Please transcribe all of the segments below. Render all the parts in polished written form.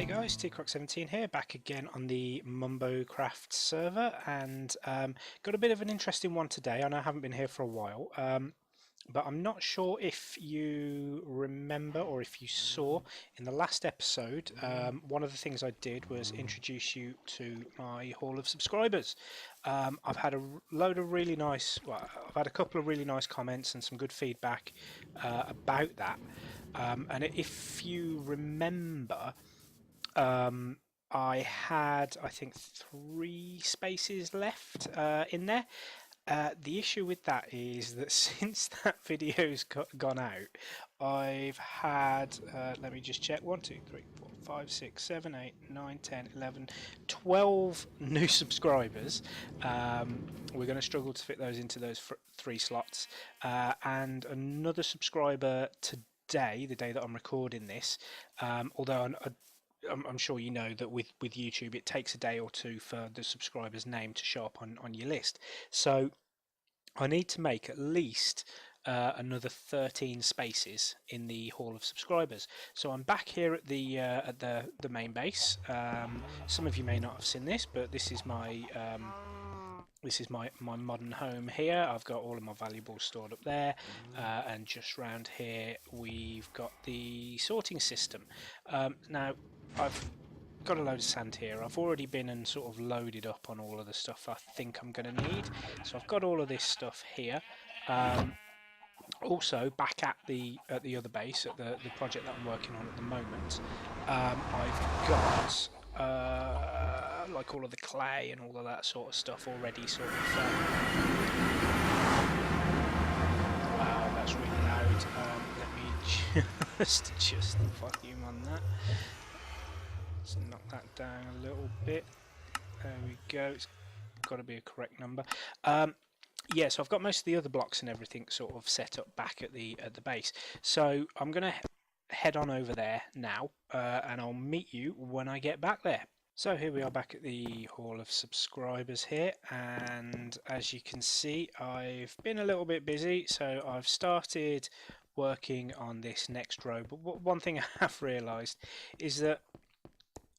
Guys, Crock17 here, back again on the MumboCraft server, and got a bit of an interesting one today. I know I haven't been here for a while, but I'm not sure if you remember or if you saw in the last episode, one of the things I did was introduce you to my haul of subscribers. I've had a load of really nice, well, I've had a couple of really nice comments and some good feedback about that, and if you remember, I had, I think, 3 spaces left in there. The issue with that is that since that video's gone out, I've had, let me just check, 1, 2, 3, 4, 5, 6, 7, 8, 9, 10, 11, 12 new subscribers. We're going to struggle to fit those into those 3 slots, and another subscriber today, the day that I'm recording this, although I'm sure you know that with YouTube it takes a day or two for the subscriber's name to show up on your list. So I need to make at least another 13 spaces in the Hall of Subscribers. So I'm back here at the main base. Some of you may not have seen this, but this is my modern home here. I've got all of my valuables stored up there, and just round here we've got the sorting system. Now I've got a load of sand here. I've already been and sort of loaded up on all of the stuff I think I'm going to need. So I've got all of this stuff here. Also, back at the other base, at the project that I'm working on at the moment, I've got like all of the clay and all of that sort of stuff already sort of. Wow, that's really loud. Let me just volume on that. Let's knock that down a little bit. There we go. It's got to be a correct number. Yeah, so I've got most of the other blocks and everything sort of set up back at the base. So I'm going to head on over there now, and I'll meet you when I get back there. So here we are back at the Hall of Subscribers here, and as you can see, I've been a little bit busy, so I've started working on this next row. But one thing I have realised is that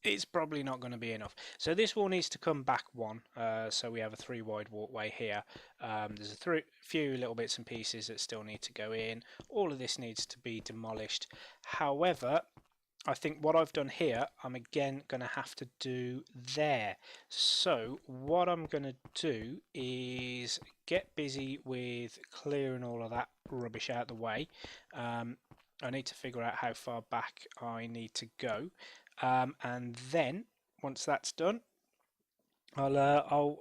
it's probably not going to be enough. So this wall needs to come back one, so we have a 3 wide walkway here. There's a few little bits and pieces that still need to go in. All of this needs to be demolished. However, I think what I've done here, I'm again going to have to do there. So what I'm going to do is get busy with clearing all of that rubbish out of the way. I need to figure out how far back I need to go, and then once that's done, I'll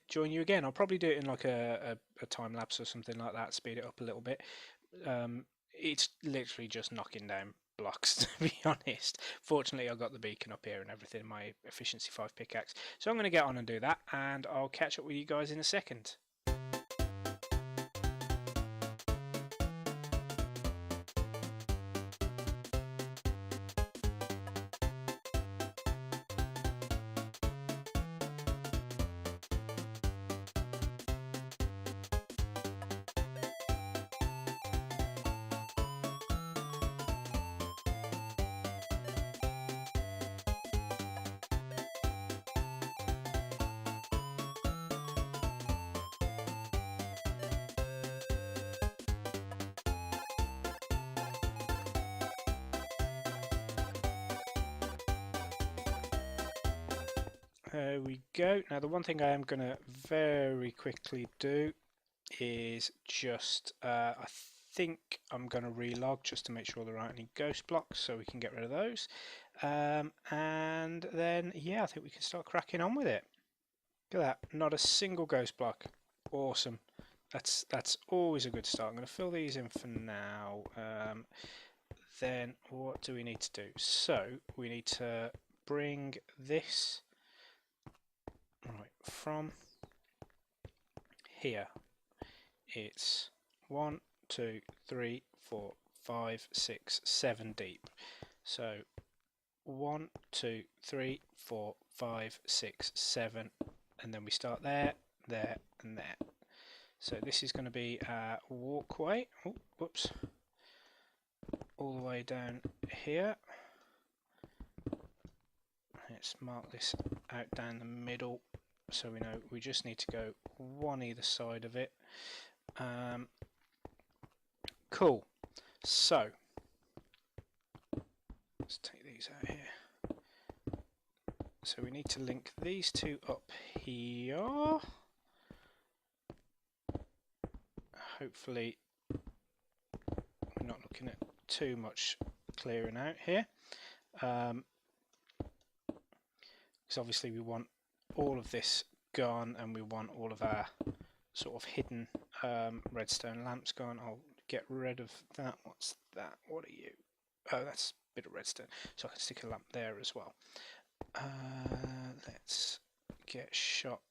join you again. I'll probably do it in like a time lapse or something like that, speed it up a little bit. It's literally just knocking down blocks, to be honest. Fortunately, I got the beacon up here and everything, my efficiency 5 pickaxe. So I'm going to get on and do that, and I'll catch up with you guys in a second. There we go. Now the one thing I am going to very quickly do is just, I think I'm going to relog just to make sure there aren't any ghost blocks so we can get rid of those. And then, yeah, I think we can start cracking on with it. Look at that, not a single ghost block. Awesome. That's always a good start. I'm going to fill these in for now. Then what do we need to do? So we need to bring this right from here. It's 1, 2, 3, 4, 5, 6, 7 deep. So 1, 2, 3, 4, 5, 6, 7, and then we start there, there, and there. So this is going to be a walkway. Oh, whoops! All the way down here. Let's mark this out down the middle so we know we just need to go one either side of it. Cool. So let's take these out here. So we need to link these two up here. Hopefully we're not looking at too much clearing out here. Because obviously we want all of this gone and we want all of our sort of hidden redstone lamps gone. I'll get rid of that. What's that? What are you? Oh, that's a bit of redstone. So I can stick a lamp there as well. Let's get shot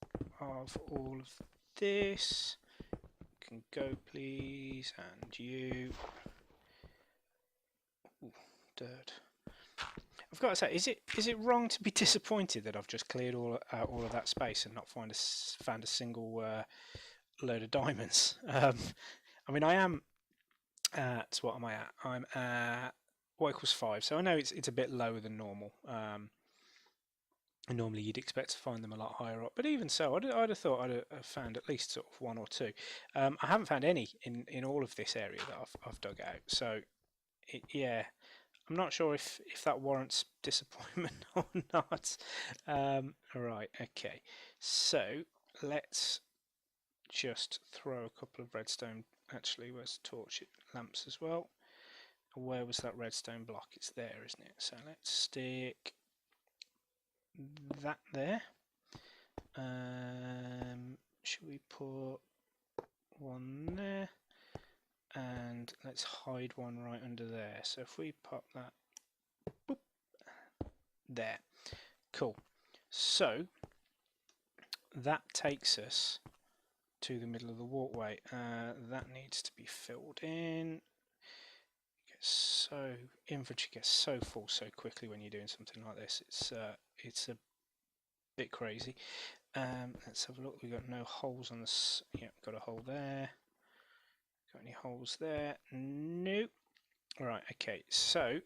of all of this. Can go please, and you. Ooh, dirt. I've got to say, is it wrong to be disappointed that I've just cleared all of that space and not found a single load of diamonds? I mean, I am at, what am I at? I'm at y equals 5, so I know it's a bit lower than normal. And normally you'd expect to find them a lot higher up, but even so, I'd have thought I'd have found at least sort of one or two. I haven't found any in all of this area that I've dug out, so yeah, I'm not sure if that warrants disappointment or not. Right, okay, so let's just throw a couple of redstone. Actually, where's torch lamps as well? Where was that redstone block? It's there, isn't it? So let's stick that there. Should we put one there? And let's hide one right under there. So if we pop that, boop, there. Cool. So that takes us to the middle of the walkway. That needs to be filled in. So inventory gets so full so quickly when you're doing something like this. It's a bit crazy. Let's have a look. We've got no holes on this. Yeah, got a hole there. Got any holes there? Nope. Right, okay, so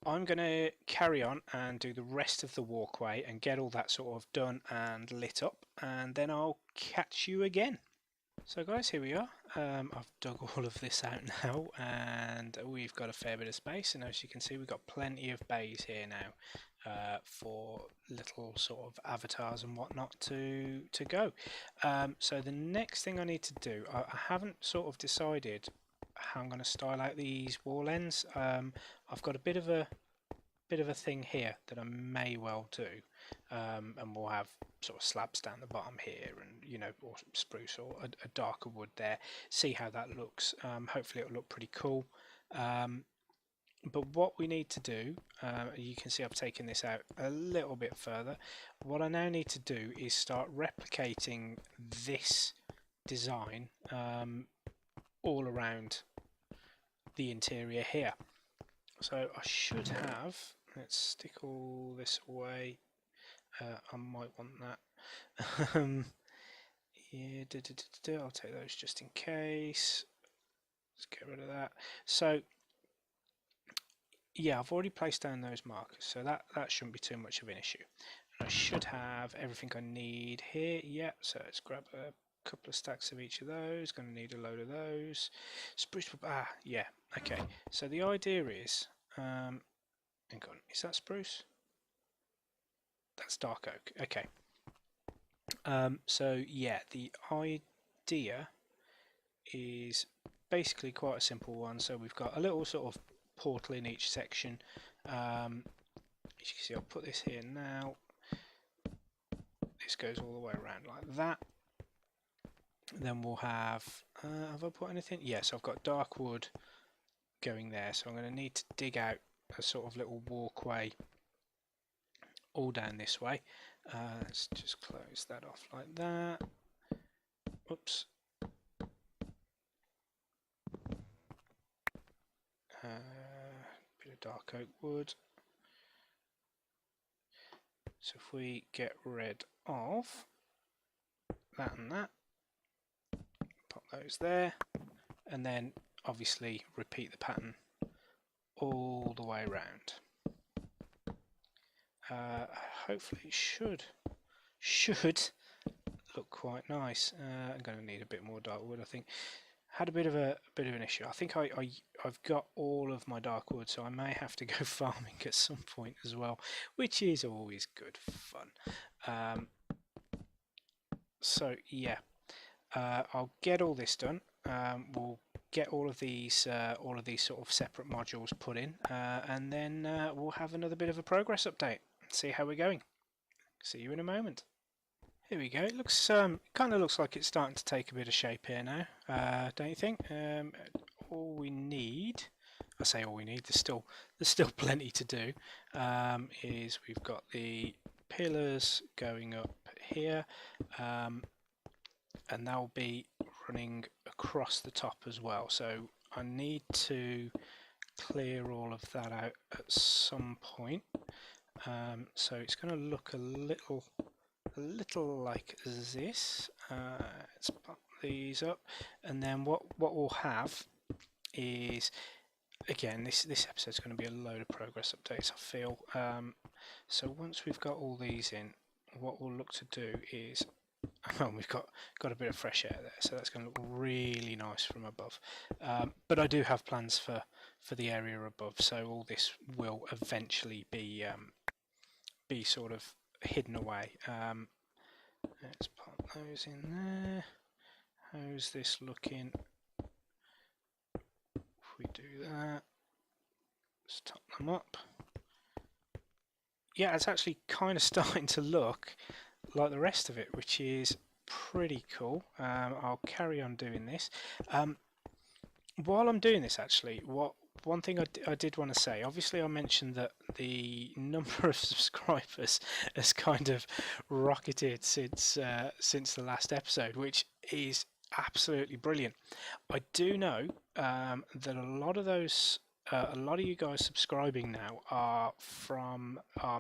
I'm going to carry on and do the rest of the walkway and get all that sort of done and lit up, and then I'll catch you again. So guys, here we are. I've dug all of this out now and we've got a fair bit of space, and as you can see we've got plenty of bays here now for little sort of avatars and whatnot to go. So the next thing I need to do, I haven't sort of decided how I'm going to style out these wall ends. I've got a bit of a thing here that I may well do, and we'll have sort of slabs down the bottom here, and you know, or spruce or a darker wood there. See how that looks. Hopefully it'll look pretty cool. But what we need to do, you can see I've taken this out a little bit further. What I now need to do is start replicating this design all around the interior here. So I should have, let's stick all this away. I might want that. Yeah, I'll take those just in case. Let's get rid of that. So yeah, I've already placed down those markers, so that shouldn't be too much of an issue. And I should have everything I need here. Yeah, so let's grab a couple of stacks of each of those. Going to need a load of those. Spruce. Yeah. Okay. So the idea is, hang on, is that spruce? That's dark oak. Okay. So yeah, the idea is basically quite a simple one. So we've got a little sort of portal in each section. As you can see, I'll put this here now. This goes all the way around like that. Then we'll have I put anything? Yes, I've got dark wood going there, so I'm going to need to dig out a sort of little walkway all down this way. Let's just close that off like that. Oops. Bit of dark oak wood. So if we get rid of that and that, pop those there, and then obviously repeat the pattern all the way around. Hopefully it should look quite nice. I'm going to need a bit more dark wood, I think. Had a bit of an issue. I think I've got all of my dark wood, so I may have to go farming at some point as well, which is always good fun. So yeah, I'll get all this done. We'll get all of these sort of separate modules put in, and then we'll have another bit of a progress update. See how we're going. See you in a moment. Here we go. It looks kind of looks like it's starting to take a bit of shape here now, don't you think? All we need, I say all we need. There's still plenty to do. Is we've got the pillars going up here, and they'll be running across the top as well. So I need to clear all of that out at some point. So it's going to look a little like this. Let's pop these up, and then what we'll have is, again, this episode's going to be a load of progress updates, I feel. So once we've got all these in, what we'll look to do is, oh, we've got a bit of fresh air there, so that's going to look really nice from above. But I do have plans for the area above, so all this will eventually be sort of hidden away. Let's pop those in there. How's this looking? If we do that, let's top them up. Yeah, it's actually kind of starting to look like the rest of it, which is pretty cool. I'll carry on doing this. While I'm doing this, actually, one thing I did want to say, obviously I mentioned that the number of subscribers has kind of rocketed since the last episode, which is absolutely brilliant. I do know that a lot of you guys subscribing now are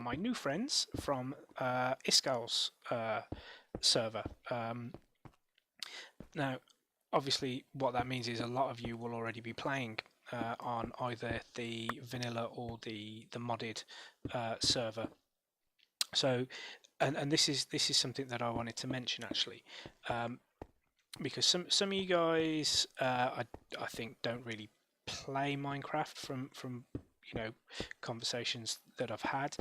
my new friends from Iskal's server. Now, obviously, what that means is a lot of you will already be playing on either the vanilla or the modded server. So, and this is something that I wanted to mention actually, because some of you guys I think don't really play Minecraft from conversations that I've had.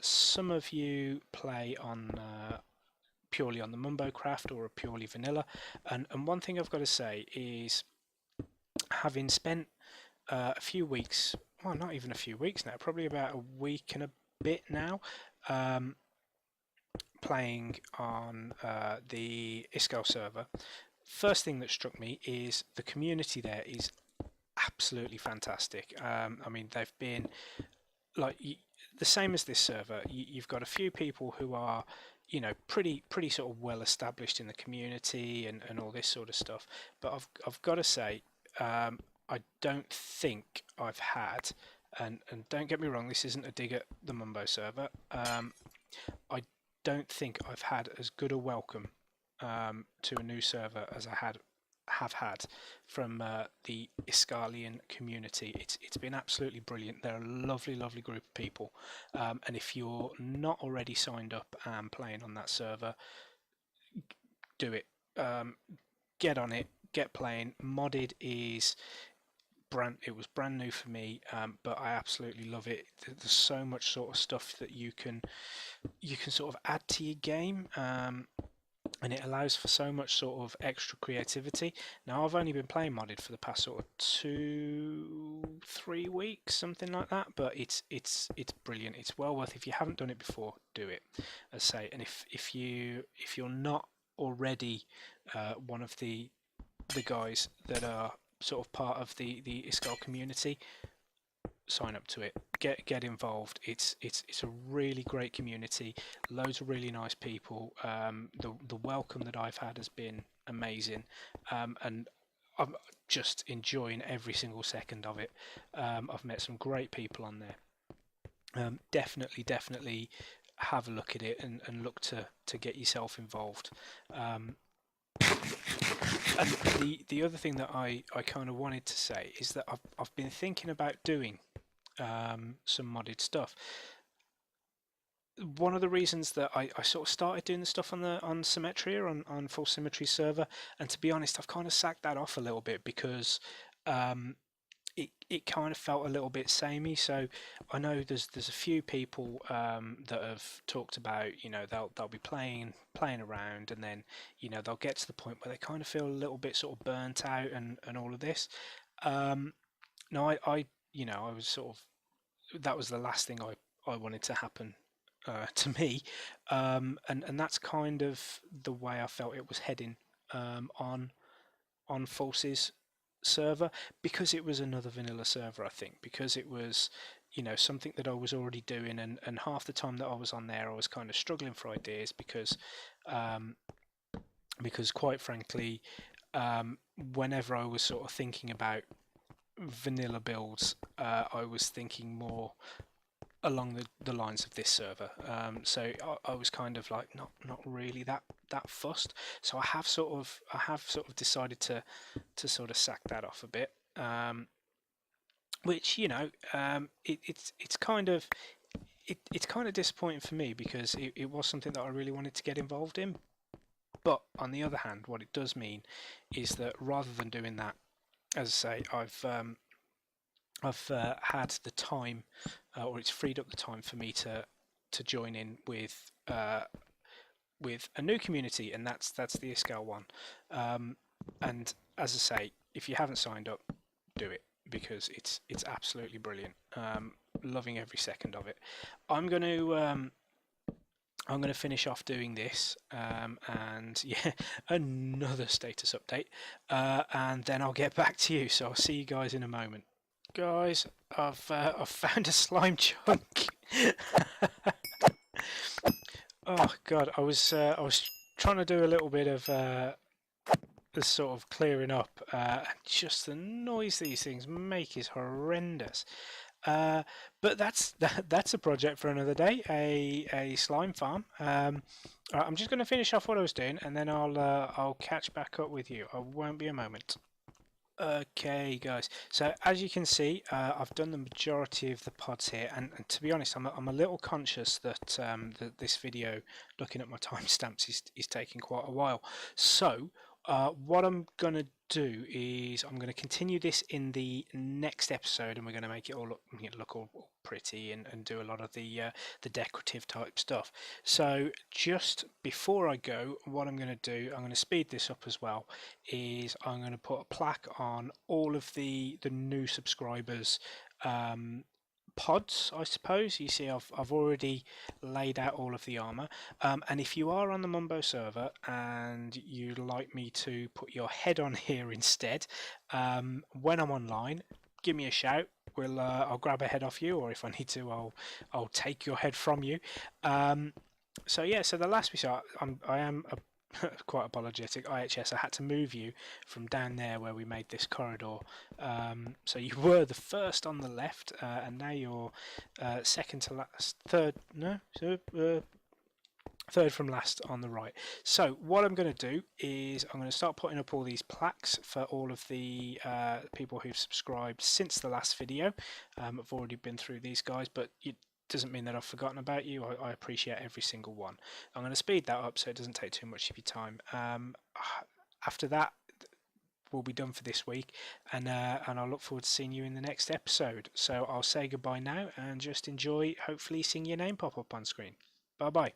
Some of you play on purely on the MumboCraft or a purely vanilla, and one thing I've got to say is, having spent a few weeks, well, not even a few weeks now, probably about a week and a bit now, playing on the Iskal server, first thing that struck me is the community there is absolutely fantastic. I mean, they've been like the same as this server. You've got a few people who are, pretty sort of well established in the community and all this sort of stuff. But I've got to say, I don't think I've had, and don't get me wrong, this isn't a dig at the Mumbo server. I don't think I've had as good a welcome to a new server as I have had from the Iskalian community. It's been absolutely brilliant. They're a lovely group of people, and if you're not already signed up and playing on that server, do it. Get on it, get playing. Modded is it was brand new for me, but I absolutely love it. There's so much sort of stuff that you can sort of add to your game, and it allows for so much sort of extra creativity. Now, I've only been playing modded for the past sort of 2-3 weeks, something like that, but it's brilliant. It's well worth, if you haven't done it before, do it, as I say. And if you're not already one of the guys that are sort of part of the Iskal community, sign up to it. Get involved. It's a really great community. Loads of really nice people. The welcome that I've had has been amazing, and I'm just enjoying every single second of it. I've met some great people on there. Definitely have a look at it and look to get yourself involved. And the other thing that I kind of wanted to say is that I've been thinking about doing some modded stuff. one of the reasons that I sort of started doing the stuff on Symmetria on Full Symmetry server, and to be honest, I've kind of sacked that off a little bit because it kind of felt a little bit samey. So I know there's a few people that have talked about, they'll be playing around, and then they'll get to the point where they kind of feel a little bit sort of burnt out and all of this. No, I was sort of, that was the last thing I wanted to happen to me, and that's kind of the way I felt it was heading on False's server, because it was another vanilla server. I think because it was something that I was already doing, and half the time that I was on there I was kind of struggling for ideas because quite frankly, whenever I was sort of thinking about vanilla builds, I was thinking more along the lines of this server. So I was kind of like not really that fussed. So I have sort of decided to sort of sack that off a bit. Which it's kind of it's kind of disappointing for me, because it was something that I really wanted to get involved in. But on the other hand, what it does mean is that rather than doing that, as I say, I've had the time, or it's freed up the time for me to join in with a new community, and that's the Iskall one. And as I say, if you haven't signed up, do it, because it's absolutely brilliant. Loving every second of it. I'm going to finish off doing this, and yeah, another status update, and then I'll get back to you. So I'll see you guys in a moment. Guys, I've found a slime chunk. Oh god, I was trying to do a little bit of the sort of clearing up, and just the noise these things make is horrendous. But that's a project for another day. A slime farm. I'm just going to finish off what I was doing, and then I'll catch back up with you. I won't be a moment. Okay, guys. So as you can see, I've done the majority of the pods here, and to be honest, I'm a little conscious that that this video, looking at my timestamps, is taking quite a while. So what I'm gonna do is I'm going to continue this in the next episode, and we're going to make it all look all pretty and do a lot of the decorative type stuff. So just before I go, what I'm going to do, I'm going to speed this up as well, is I'm going to put a plaque on all of the new subscribers pods, I suppose. You see, I've already laid out all of the armor, and if you are on the Mumbo server and you'd like me to put your head on here instead, when I'm online, give me a shout. I'll grab a head off you, or if I need to, I'll take your head from you. So yeah, so the last we saw, I am quite apologetic, IHS. I had to move you from down there where we made this corridor. So you were the first on the left, and now you're second to last, third from last on the right. So what I'm going to do is I'm going to start putting up all these plaques for all of the people who've subscribed since the last video. I've already been through these guys, but it doesn't mean that I've forgotten about you. I appreciate every single one. I'm going to speed that up so it doesn't take too much of your time. After that, we'll be done for this week, and I'll look forward to seeing you in the next episode. So I'll say goodbye now and just enjoy hopefully seeing your name pop up on screen. Bye bye.